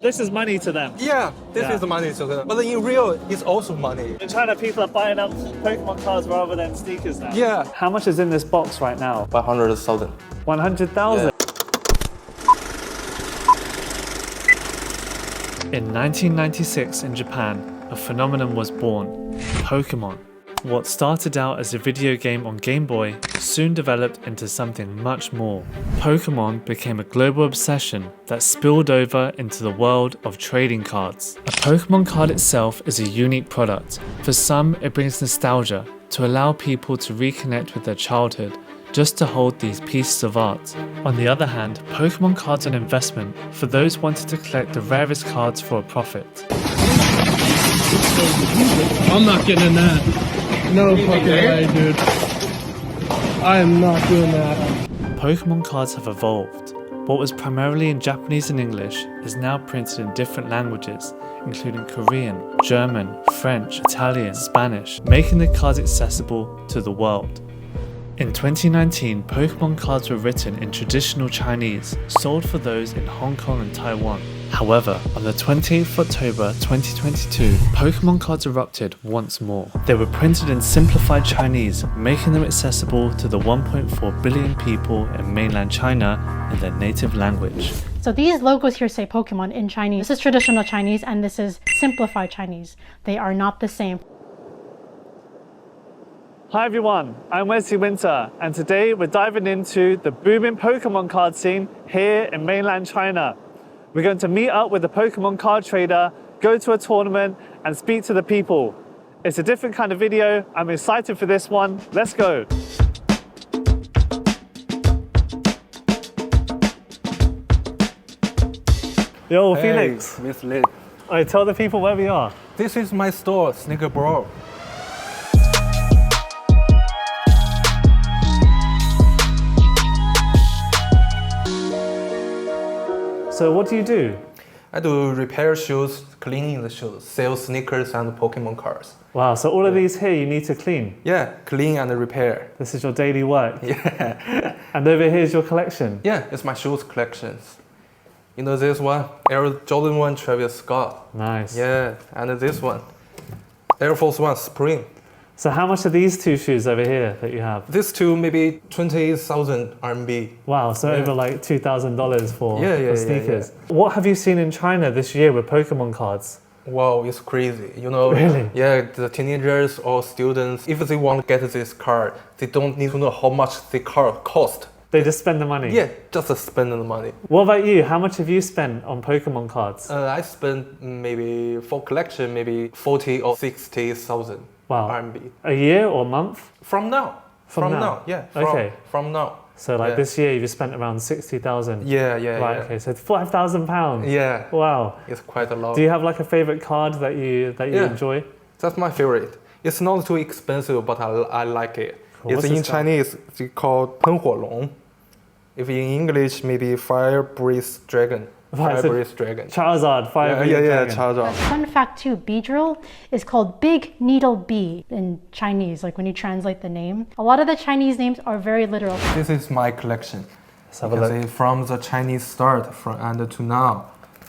This is money to them. Yeah, this is money to them. But in real, it's also money. In China, people are buying up Pokemon cards rather than sneakers now. Yeah. How much is in this box right now? 500,000. 100,000. In 1996 in Japan, a phenomenon was born, Pokémon. What started out as a video game on Game Boy soon developed into something much more. Pokémon became a global obsession that spilled over into the world of trading cards. A Pokémon card itself is a unique product. For some, it brings nostalgia to allow people to reconnect with their childhood just to hold these pieces of art. On the other hand, Pokémon cards are an investment for those wanting to collect the rarest cards for a profit. I'm not getting in that. No fucking way, dude. I am not doing that. Pokémon cards have evolved. What was primarily in Japanese and English is now printed in different languages, including Korean, German, French, Italian, Spanish, making the cards accessible to the world. In 2019, Pokémon cards were written in traditional Chinese, sold for those in Hong Kong and Taiwan. However, on the 28th of October 2022, Pokémon cards erupted once more. They were printed in simplified Chinese, making them accessible to the 1.4 billion people in mainland China in their native language. So these logos here say Pokemon in Chinese. This is traditional Chinese and this is simplified Chinese. They are not the same. Hi everyone, I'm Wesley Winter, and today we're diving into the booming Pokemon card scene here in mainland China. We're going to meet up with a Pokemon card trader, go to a tournament, and speak to the people. It's a different kind of video. I'm excited for this one. Let's go. Yo, Felix. Hey, Miss Lin. Alright, tell the people where we are. This is my store, Sneaker Bro. So what do you do? I do repair shoes, cleaning the shoes, sell sneakers and Pokemon cards. Wow, so all of these here you need to clean. Yeah, clean and repair. This is your daily work. Yeah. And over here is your collection. Yeah, it's my shoes collections. You know this one, Air Jordan 1 Travis Scott. Nice. Yeah, and this one, Air Force 1 Spring. So how much are these two shoes over here that you have? These two maybe 20,000 RMB. Wow, so over like $2,000 for sneakers. Yeah. What have you seen in China this year with Pokemon cards? Wow, it's crazy. You know, Really? Yeah, the teenagers or students, if they want to get this card, they don't need to know how much the card cost. They just spend the money? Yeah, just spend the money. What about you? How much have you spent on Pokemon cards? I spent maybe for collection, maybe 40 or 60,000 Wow. RMB. A year or a month? From now. From now? Yeah. Okay. From now. So like Yeah. this year you've spent around 60,000? Yeah. Right, Yeah. okay, so £5,000. Yeah. Wow. It's quite a lot. Do you have like a favorite card that you Yeah. enjoy? That's my favorite. It's not too expensive, but I like it. Cool. It's What's in this card? Chinese, it's called 喷火龙. If in English, maybe Fire Breath Dragon. Right, Fire so Breath Dragon. Charizard, Fire Yeah, Dragon. Charizard. Fun fact too, Beedrill is called Big Needle Bee in Chinese, like when you translate the name. A lot of the Chinese names are very literal. This is my collection. Let's have You a can look. see from the Chinese start and to now.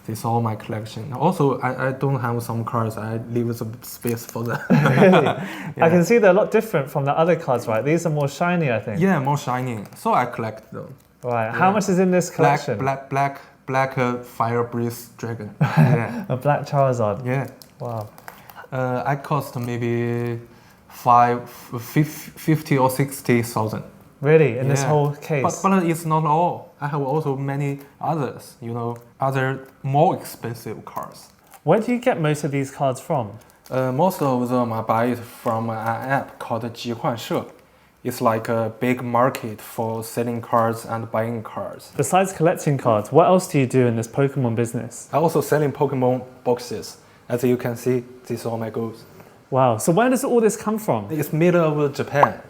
This is all my collection. Also, I don't have some cards. I leave some space for them. Really? Yeah. I can see they're a lot different from the other cards, right? These are more shiny, I think. Yeah, more shining. So I collect them. Right. How much is in this collection? Black Fire Breath Dragon. Yeah. A black Charizard. Yeah. Wow. I cost maybe 50 or 60,000. Really? In this Yeah. whole case? But it's not all. I have also many others, you know, other more expensive cards. Where do you get most of these cards from? Most of them I buy it from an app called 集换社. It's like a big market for selling cards and buying cards. Besides collecting cards, what else do you do in this Pokemon business? I also selling Pokemon boxes. As you can see, these are my goals. Wow. So where does all this come from? It's made of Japan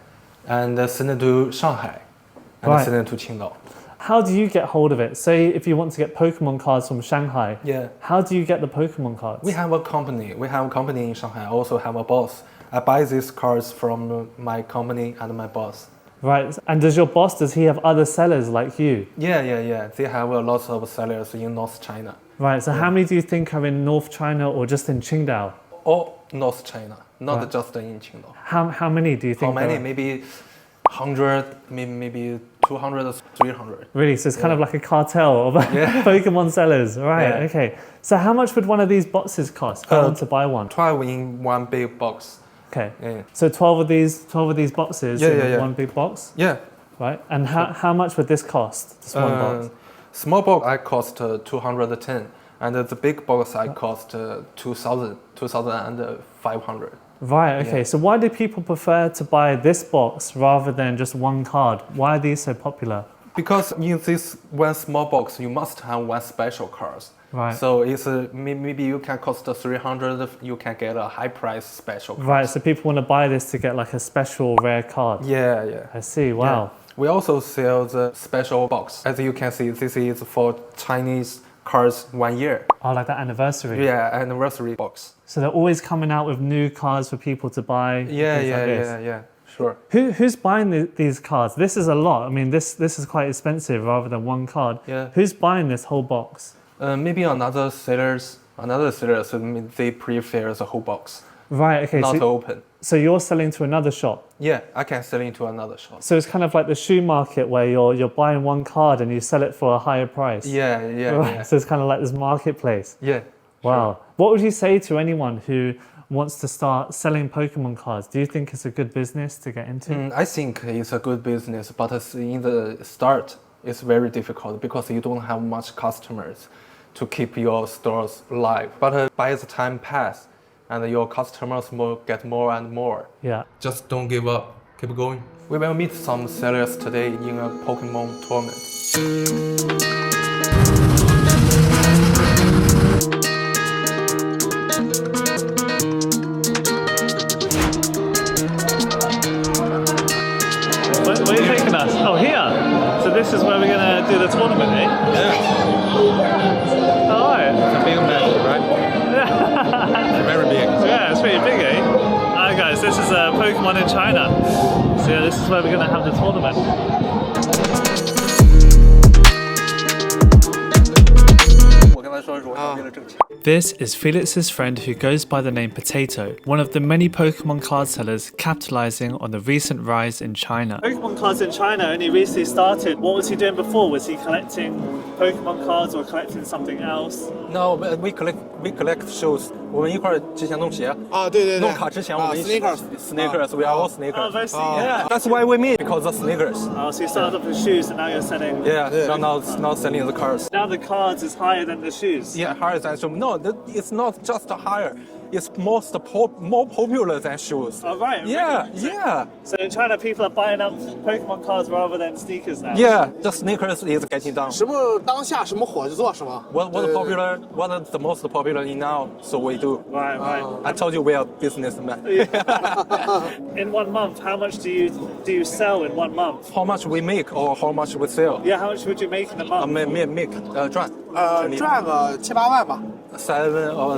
and sent it to Shanghai and Right. sent it to Qingdao. How do you get hold of it? Say if you want to get Pokemon cards from Shanghai, Yeah. how do you get the Pokemon cards? We have a company. We have a company in Shanghai. I also have a boss. I buy these cards from my company and my boss. Right. And does your boss, does he have other sellers like you? Yeah. They have a lot of sellers in North China. Right, so how many do you think are in North China or just in Qingdao? Or North China, not just in Qingdao. How many do you think? How many? there are? Maybe 100, maybe 200, 300. Really? So it's kind of like a cartel of Pokemon sellers. Right, Yeah. okay. So how much would one of these boxes cost if I want to buy one? 12 in one big box. Okay. Yeah. So 12 of these boxes in one big box? Yeah. Right. And how much would this cost? This one box? Small box I cost 210, and the big box I cost 2,500. Right, okay. Yeah. So why do people prefer to buy this box rather than just one card? Why are these so popular? Because in this one small box, you must have one special card. Right. So it's maybe you can cost 300, you can get a high price special card. Right, so people want to buy this to get like a special rare card. Yeah, yeah. I see, wow. Yeah. We also sell the special box. As you can see, this is for Chinese cards 1 year. Oh, like that anniversary. Yeah, anniversary box. So they're always coming out with new cards for people to buy. Yeah, things like this. yeah. Sure. Who's buying these cards? This is a lot. I mean, this is quite expensive rather than one card. Yeah. Who's buying this whole box? Maybe another sellers, they prefer the whole box, Right, okay. not So, open. so you're selling to another shop. Yeah, I can sell into another shop. So it's kind of like the shoe market where you're buying one card and you sell it for a higher price. Yeah, Right. So it's kind of like this marketplace. yeah. Wow. What would you say to anyone who wants to start selling Pokemon cards? Do you think it's a good business to get into? I think it's a good business, but in the start, it's very difficult because you don't have much customers to keep your stores alive. But by the time pass, and your customers get more and more, Yeah. just don't give up. Keep going. We will meet some sellers today in a Pokemon tournament. Where are you taking us? Oh, here. So this is where we're going to do the tournament, eh? Yeah, All right. it's a big match, right? Very big. Yeah, it's pretty big, eh? Alright guys, this is Pokemon in China. So yeah, this is where we're going to have the tournament. This is Felix's friend who goes by the name Potato, one of the many Pokemon card sellers capitalizing on the recent rise in China. Pokemon cards in China only recently started. What was he doing before? Was he collecting Pokemon cards or collecting something else? No, we collect shoes. 我们一块儿之前弄鞋弄卡之前我们一起 sneakers. We are all sneakers. Oh, very Yeah, that's why we meet because of sneakers. Oh, so you started off with shoes and now you're selling. Yeah, now selling the cars. Now the cards is higher than the shoes. Yeah, higher than shoes. No, it's not just higher. It's more popular than shoes. Oh, right. Yeah, really? yeah. So in China, people are buying up Pokemon cards rather than sneakers now. Yeah, the sneakers is getting down. 什么当下什么火就做是吗？ What popular? What is the most popular in now? So we do. Right, right. I told you we are businessmen. In 1 month, how much do you sell in 1 month? How much we make or how much we sell? Yeah, how much would you make in a month? Make 赚赚个7、8万吧。 7 or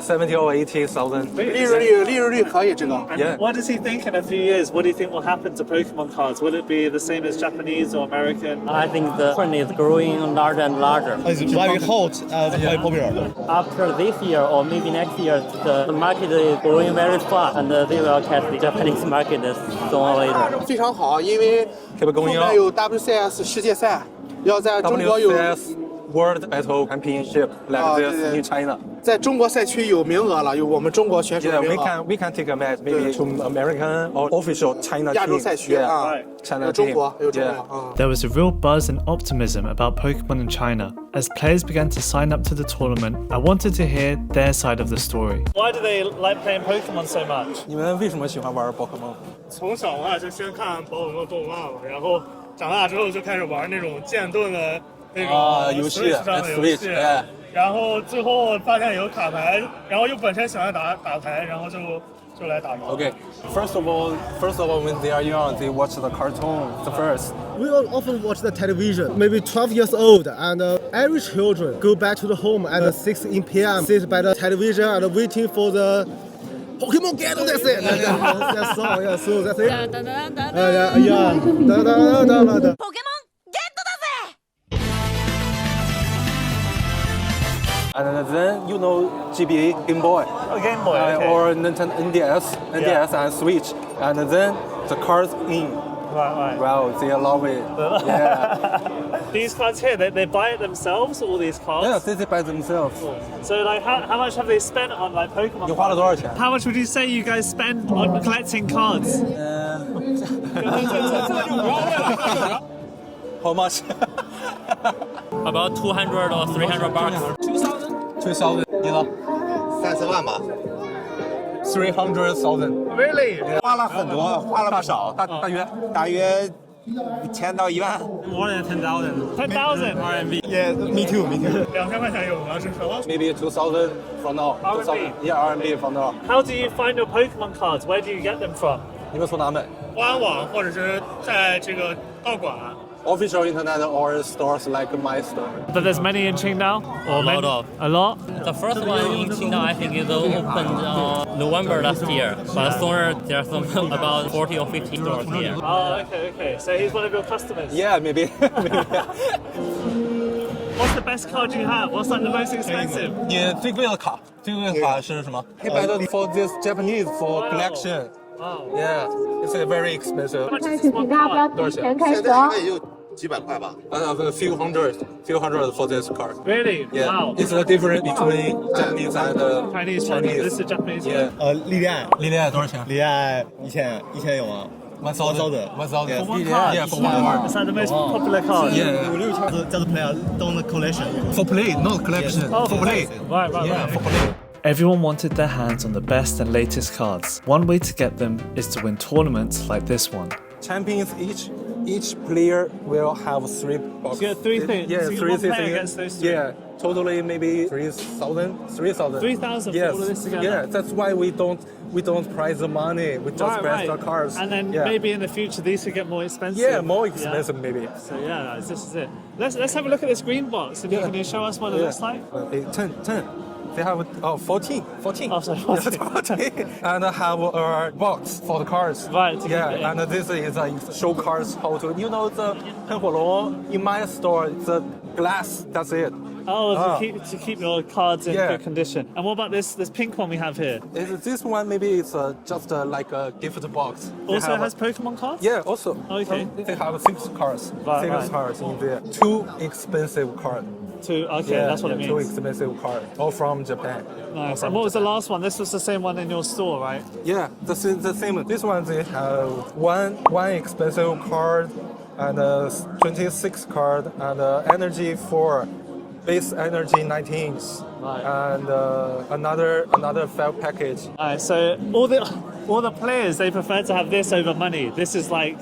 70 or 80,000. 利润率可以这个。 And Yeah. what does he think in a few years? What do you think will happen to Pokemon cards? Will it be the same as Japanese or American? I think the trend is growing larger and larger. It's very hot and very popular. After this year or maybe next year, the market is growing very fast and they will catch the Japanese market sooner or later. 非常好，因为 Keep 后 going 面 up. 有 WCS 世界赛，要在中国有 WCS World Battle Championship like this 对，对。 in China. 在中国赛区有名额了，有我们中国选手 Yeah, 的 we 名额。 can take a match maybe to American or official China 亚洲 team. 赛区 Yeah, 啊， China 有中 team. 国，有中 Yeah. 国啊。 There was a real buzz and optimism about Pokemon in China. As players began to sign up to the tournament, I wanted to hear their side of the story. Why do they like playing Pokemon so much? 你们为什么喜欢玩宝可梦？从小的话就先看宝可梦动漫嘛，然后长大之后就开始玩那种剑盾的那种游戏 Switch 上的游戏，哎然后最后发现有卡牌，然后又本身喜欢打牌，然后就来打嘛。 Okay, first of all, when they are young, they watch the cartoon the first. We will often watch the television, maybe 12 years old, and every children go back to the home at 6 p.m., sit by the television and waiting for the Pokemon get. That's it. That's all. Yeah, so that's it. Yeah. Da. Pokémon ゲットだぜ And then you know GBA, Game Boy. Oh, Game Boy, okay. Or Nintendo NDS and Switch. And then the cards in. Right. Wow, they love it. Yeah. These cards here, they buy it themselves, all these cards? Yeah, they buy themselves. So like how much have they spent on like Pokemon 你花了多少钱？ cards? How much would you say you guys spend on collecting cards? How much? About 200 or 300 bucks. 2000，你呢30万吧， ？300,000。 Really? 花了很多，花了不少，大约1000到1万。 More than 10,000. 10,000 RMB. Yeah, me too. 2000块钱有吗？至少。 Maybe 2,000 from now. RMB. 2000 Yeah, RMB from now. How do you find your Pokemon cards? Where do you get them from? 你们从哪买官网或者是在这个道馆。 ？Official internet or stores like my store. But there's many in Qingdao? Or A lot many? of. A lot? The first one in Qingdao, I think, is opened November last year. But sooner, there are some about 40 or 50 stores here. Oh, okay. So he's one of your customers. Yeah, maybe. What's the best card you have? What's like the most expensive? 你最贵的卡是什么？黑白的 for this Japanese for collection. Wow. Yeah, it's very expensive. How much is this one card? 多少钱？现在应该也就几百块吧。A few hundred for this card. Really? Yeah, Wow. it's the difference between Japanese and Chinese. This is Japanese. Yeah. 历练多少钱历练1000有吗？ ？1,000. For one card? Yeah, for one card. It's like the most popular card. Yeah. 叫做 play don't collection. For play, not collection. Oh, For play. Right. Yeah, for play. Everyone wanted their hands on the best and latest cards. One way to get them is to win tournaments like this one. Champions each player will have 3 boxes. So you get 3 things. Yeah, So you 3 one player things. gets those 3. Yeah, totally maybe 3,000. 3,000 for Yes. all of this together? Yeah, that's why we don't price the money. We just price the cards. And then yeah. maybe in the future these could get more expensive. Yeah, more expensive maybe. So yeah, this is it. Let's have a look at this green box. And can you show us what it looks like? 10. They have 14. Oh, sorry, 14. 14. And have a box for the cards. Right, to keep it in. Yeah, and this is show cards how to. You know the 喷火龙 in my store, the glass. That's it. Oh, to keep your cards in Yeah. good condition. And what about this pink one we have here? This one maybe it's just like a gift box. They Also have has Pokemon cards? Yeah, also. Okay. They have 6 cards. Right, 6 right. cards in there. 2 expensive cards. Okay, Yeah, that's what it yeah, 2 means. expensive cards. All from Japan. Nice. And what was the last one? This was the same one in your store, right? Yeah, the same. This one they have one expensive card and 26 card and energy 4, base energy 19, Right. and another 5 package. Alright, so all the players, they prefer to have this over money. This is like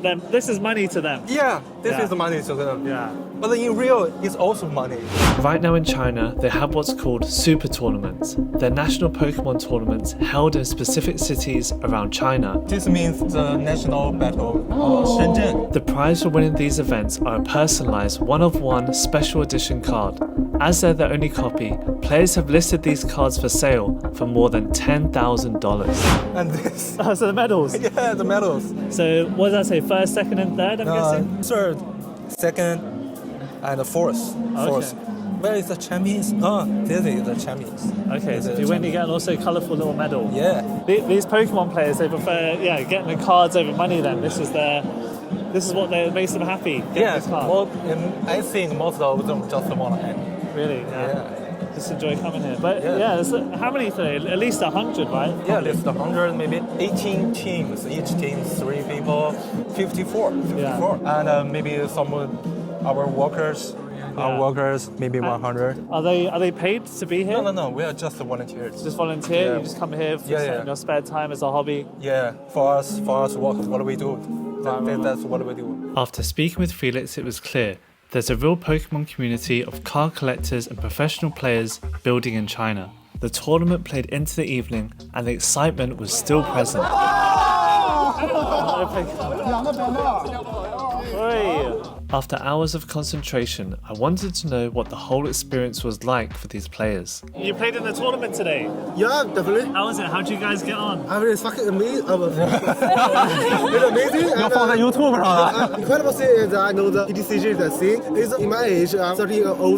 them. This is money to them. Yeah, this Yeah. is money to them. Yeah. But in real, it's also money. Right now in China, they have what's called super tournaments. They're national Pokemon tournaments held in specific cities around China. This means the national battle of Shenzhen. The prize for winning these events are a personalized one-of-one special edition card. As they're their only copy, players have listed these cards for sale for more than $10,000. And this. Oh, so the medals. Yeah, the medals. So what does that say? First, second, and third, I'm guessing? Third, second, and fourth. Where is the champions? This is the champions. Okay, so if you win, you get an also colourful little medal. Yeah. These Pokemon players, they prefer, getting the cards over money then. This is what makes them happy. Yeah, This card. I think most of them just want to happy. Really? Yeah. Just enjoy coming here. But Yeah. there's, how many today? At least 100, right? Yeah, at least 100, maybe 18 teams. Each team 3 people, 54. And maybe some of our workers. Our workers, maybe 100. Are they paid to be here? No. We are just volunteers. Just volunteer. Yeah. You just come here for Yeah. in your spare time as a hobby. Yeah, for us, what do we do? That's what we do. After speaking with Felix, it was clear there's a real Pokemon community of card collectors and professional players building in China. The tournament played into the evening and the excitement was still present. Oi. After hours of concentration, I wanted to know what the whole experience was like for these players. You played in the tournament today. Yeah, definitely. How was it? How did you guys get on? I mean, it's fucking amazing. It's amazing. 要放在 YouTube 上了。 Incredible thing is I know the EDCG the thing is in my age. I'm 30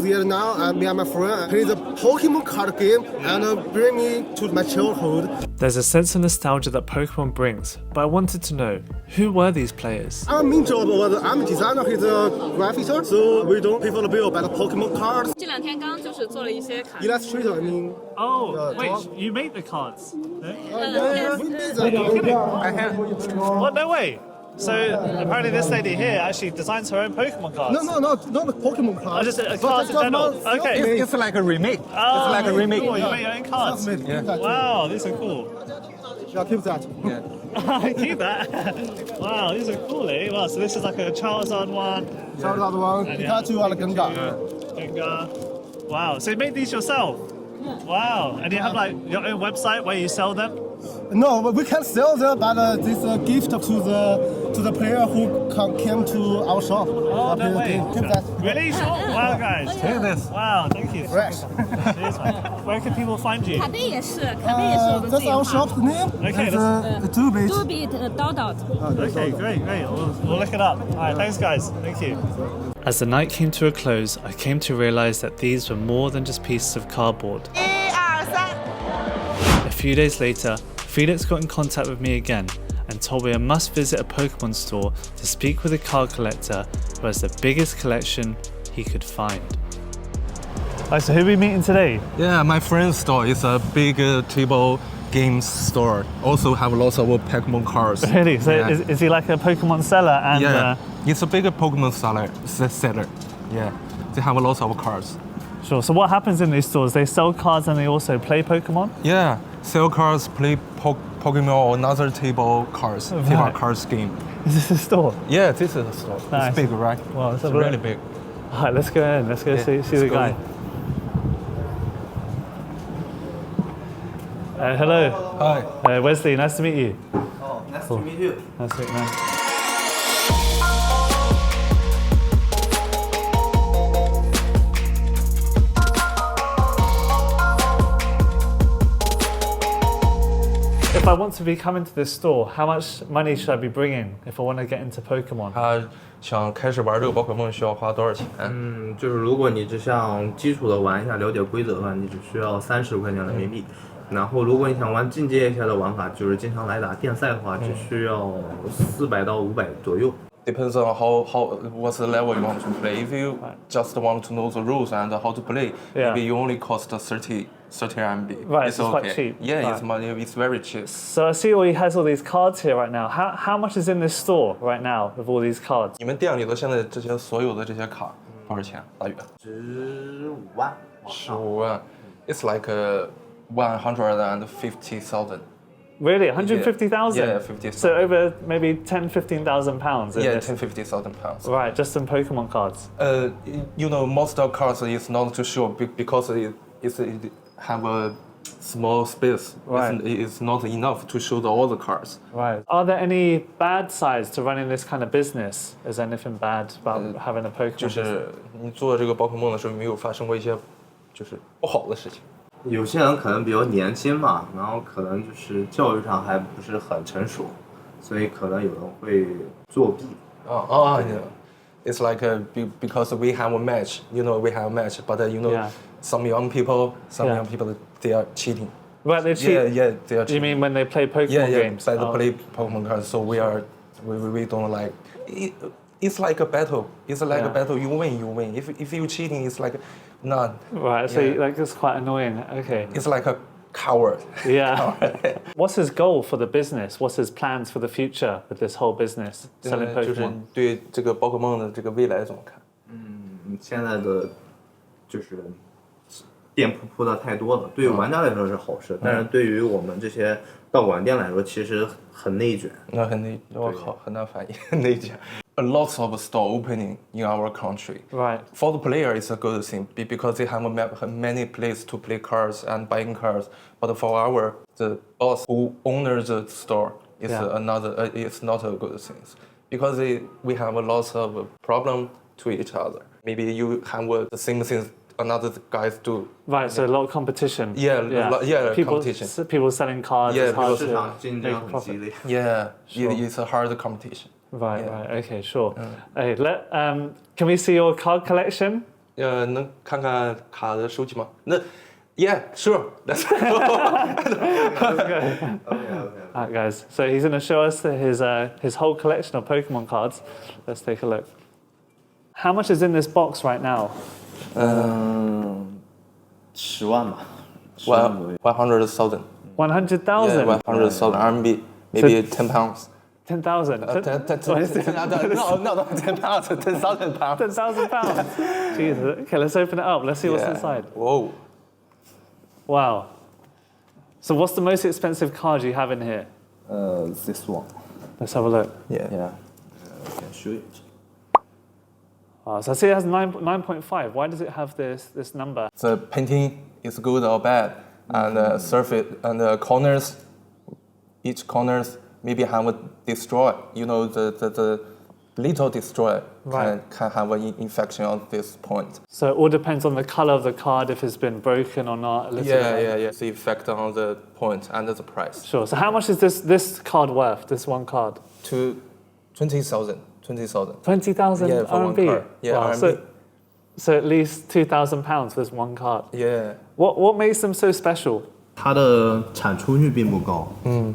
years now, and me and my friend play the Pokemon card game and bring me to my childhood. There's a sense of nostalgia that Pokemon brings, but I wanted to know, who were these players? Our main job was I'm a designer, he's a graphic, so we don't pay for the bill by the Pokemon cards. 这2天刚就是做了一些卡。 Illustrator, I mean. Oh, wait, you made the cards? No? Yeah, we made that. What? No way. So apparently this lady here actually designs her own Pokemon cards. No, not the Pokemon cards. Just cards in general. Okay. It's like a remake. Oh, It's like a remake. Cool. You make your own cards. Wow, these are cool. Yeah, keep that. I keep that. Wow, these are cool, eh? Wow, so this is like a Charizard one. Charizard one, Pikachu, and Gengar. Gengar. Wow, so you made these yourself? Wow, and you have like your own website where you sell them? No, but we can sell them, but this is a gift to the player who came to our shop. Oh, no way. Keep that. Really? Sure? Wow, guys. Take this. Wow, thank you. Fresh. Cheers, man. Where can people find you? 卡贝也是，卡贝也是我们自 That's 己 our 画。 shop's name. Okay, It's two bit. Do be dot. Okay, great. We'll look it up. All right, thanks, guys. Thank you. As the night came to a close, I came to realize that these were more than just pieces of cardboard. A few days later, Felix got in contact with me again and told me I must visit a Pokemon store to speak with a card collector who has the biggest collection he could find. Alright, so who are we meeting today? Yeah, my friend's store is a big table games store. Also have lots of Pokemon cards. Really? So Yeah. is he like a Pokemon seller? And Yeah, it's a big Pokemon seller. Yeah, they have lots of cards. Sure. So what happens in these stores? They sell cards and they also play Pokemon? Yeah, sell cards, play Pokemon or another table cards, table cards game. Is this a store? Yeah, this is a store. Nice. It's big, right? Wow, It's really big. Alright, let's go in. Let's go see let's the go guy. Hello. Hi. Wesley, nice to meet you. Oh, nice to meet you. Nice to meet you, man. If I want to be coming to this store, how much money should I be bringing if I want to get into Pokemon? 他想开始玩这个宝可梦需要花多少钱？就是如果你只想基础的玩一下，了解规则的话，你只需要30块钱人民币。然后如果你想玩进阶一下的玩法，就是经常来打电赛的话，只需要400到500左右。Depends on how what's the level you want to play. If you just want to know the rules and how to play, maybe you only cost 30 RMB. Right, it's it's quite okay. cheap. Yeah, Right. it's money. It's very cheap. So I see he has all these cards here right now. How much is in this store right now with all these cards? 你们店里的现在这些所有的这些卡多少钱？大约15万。 15万。It's like 150,000. Really, 150,000? Yeah, 50,000. So over maybe 10,000-15,000 pounds. Yeah, 10,000-50,000 pounds. Right, just some Pokemon cards. You know, most of cards is not too sure because it have a small space. Right. It's not enough to show all the cards. Right. Are there any bad sides to running this kind of business? Is there anything bad about having a Pokemon 就 business? 是你做这个宝可梦的时候，没有发生过一些就是不好的事情。有些人可能比较年轻嘛，然后可能就是教育上还不是很成熟，所以可能有人会作弊。It's like because we have a match, we have a match, but some young people, they are cheating. Right, they cheat. Yeah, they are You cheating. mean when they play Pokemon games? By the play Pokemon cards, so we don't like. It's like a battle. It's like a battle. You win. If you cheating, it's like none. Right, so like it's quite annoying. Okay. It's like a coward. Yeah. What's his goal for the business? What's his plans for the future with this whole business selling 就是 Pokemon? 对这个宝可梦的这个未来怎么看？现在的就是店铺铺的太多了，对于玩家来说是好事，但是对于我们这些道馆店来说，其实很内卷。那很内，我靠，很难翻译内卷。A lot of store opening in our country. Right. For the player, it's a good thing because they have many places to play cards and buying cards. But for the boss who owns the store is another. It's not a good thing because we have a lot of problem to each other. Maybe you have the same things another guys do. Right, so a lot of competition. Yeah, people, competition. People selling cards. Yeah, it's hard people to make profit. Yeah, Sure. it's a hard competition. Right, Yeah. right, okay, sure. Hey, can we see your card collection? 能看看卡的收集吗？Yeah, sure. That's Alright, guys. So he's going to show us his whole collection of Pokemon cards. Let's take a look. How much is in this box right now? 10万吧。 100,000. 100,000. 100,000 RMB, maybe 10 pounds. 10,000. No, 10 pounds, 10,000 pounds. 10,000 pounds. Jesus. Okay, let's open it up. Let's see what's inside. Whoa. Wow. So what's the most expensive card you have in here? This one. Let's have a look. Yeah. I can show it. So I see it has 9.5. Why does it have this number? The painting is good or bad, and the surface and the corners, each corners maybe have a destroy. You know, the little destroy can have an infection on this point. So it all depends on the color of the card, if it's been broken or not. Yeah. The effect on the point and the price. Sure. So how much is this card worth? This one card? To 20,000. 20,000 Yeah, for one RMB. card. Yeah, wow. RMB. So at least 2,000 pounds for this one card. Yeah. What makes them so special? 它的产出率并不高，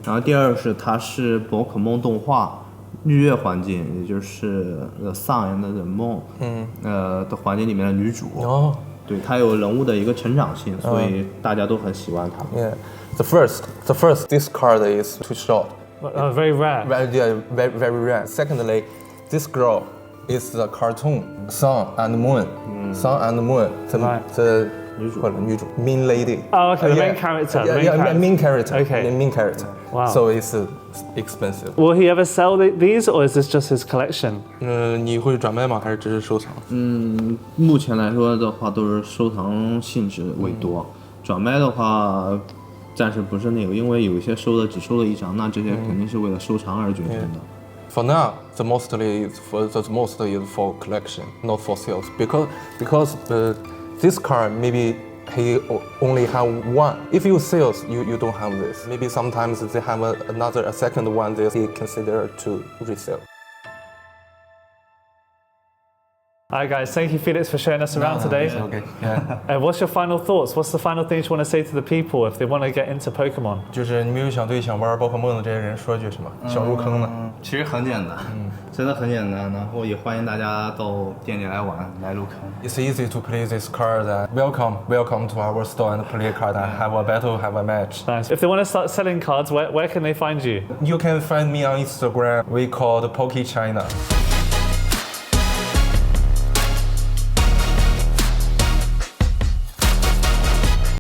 然后第二是它是宝可梦动画日月环境，也就是Sun and the Moon，的环境里面的女主。对，它有人物的一个成长性，所以大家都很喜欢它。Yeah. The first, this card is too short. Very rare. Very rare. Secondly, this girl is the cartoon Sun and Moon. Sun and Moon. The 女主 main lady. Oh, okay, the main character. Main character. Okay. The main character. Wow. So it's expensive. Will he ever sell these, or is this just his collection? 你会转卖吗？还是只是收藏？目前来说的话，都是收藏性质为多。转卖的话，暂时不是那个，因为有一些只收了一张，那这些肯定是为了收藏而决定的。For now, the mostly is for collection, not for sales. Because this card maybe he only have one. If you sales, you don't have this. Maybe sometimes they have a second one they consider to resell. Alright guys, thank you Felix for showing us around today. Okay. Yeah. What's your final thoughts? What's the final things you want to say to the people if they want to get into Pokemon? 就是你们想对想玩宝可梦的这些人说句什么？想入坑呢？其实很简单，真的很简单，然后也欢迎大家到店里来玩，来入坑。It's easy to play this card. Welcome to our store and play card and have a battle, have a match. Nice. If they want to start selling cards, where can they find you? You can find me on Instagram. We call the Poke China.